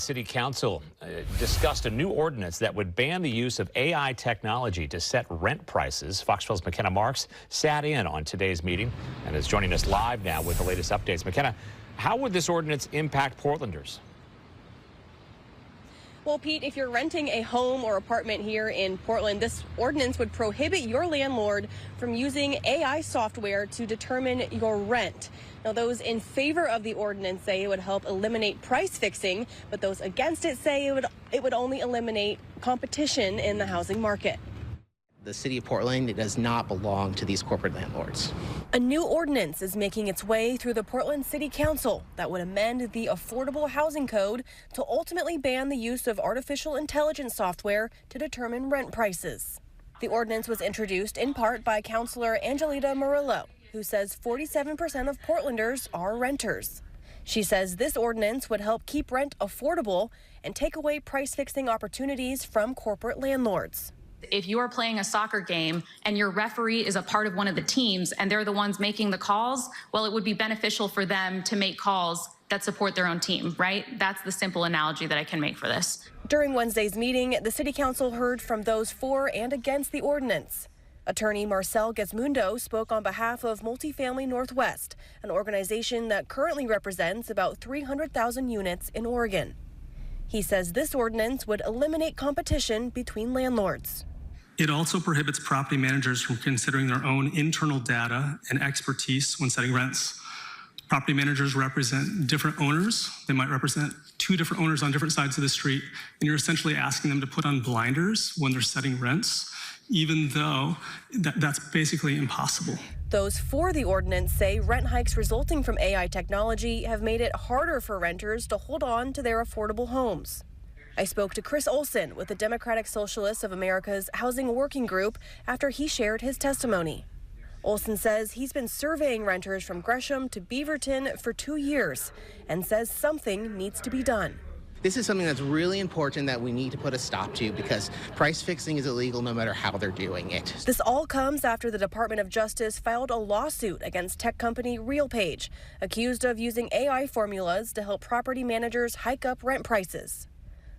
City Council discussed a new ordinance that would ban the use of AI technology to set rent prices. Fox 12's McKenna Marks sat in on today's meeting and is joining us live now with the latest updates. McKenna, how would this ordinance impact Portlanders? Well, Pete, if you're renting a home or apartment here in Portland, this ordinance would prohibit your landlord from using AI software to determine your rent. Now, those in favor of the ordinance say it would help eliminate price fixing, but those against it say it would only eliminate competition in the housing market. The city of Portland does not belong to these corporate landlords. A new ordinance is making its way through the Portland City Council that would amend the Affordable Housing Code to ultimately ban the use of artificial intelligence software to determine rent prices. The ordinance was introduced in part by Councilor Angelita Murillo, who says 47% of Portlanders are renters. She says this ordinance would help keep rent affordable and take away price-fixing opportunities from corporate landlords. If you are playing a soccer game and your referee is a part of one of the teams and they're the ones making the calls, well, it would be beneficial for them to make calls that support their own team, right? That's the simple analogy that I can make for this. During Wednesday's meeting, the City Council heard from those for and against the ordinance. Attorney Marcel Gizmundo spoke on behalf of Multifamily Northwest, an organization that currently represents about 300,000 units in Oregon. He says this ordinance would eliminate competition between landlords. It also prohibits property managers from considering their own internal data and expertise when setting rents. Property managers represent different owners. They might represent two different owners on different sides of the street, and you're essentially asking them to put on blinders when they're setting rents, even though that's basically impossible. Those for the ordinance say rent hikes resulting from AI technology have made it harder for renters to hold on to their affordable homes. I spoke to Chris Olson with the Democratic Socialists of America's Housing Working Group after he shared his testimony. Olson says he's been surveying renters from Gresham to Beaverton for 2 years and says something needs to be done. This is something that's really important that we need to put a stop to because price fixing is illegal no matter how they're doing it. This all comes after the Department of Justice filed a lawsuit against tech company RealPage, accused of using AI formulas to help property managers hike up rent prices.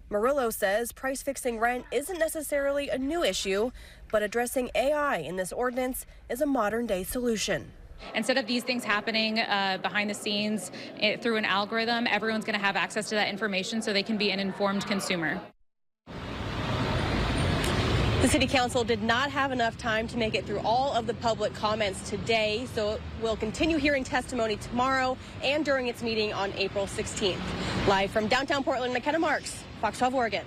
Murillo says price-fixing rent isn't necessarily a new issue, but addressing AI in this ordinance is a modern-day solution. Instead of these things happening behind the scenes through an algorithm, everyone's going to have access to that information so they can be an informed consumer. The City Council did not have enough time to make it through all of the public comments today, so we'll continue hearing testimony tomorrow and during its meeting on April 16th. Live from downtown Portland, McKenna Marks, Fox 12 Oregon.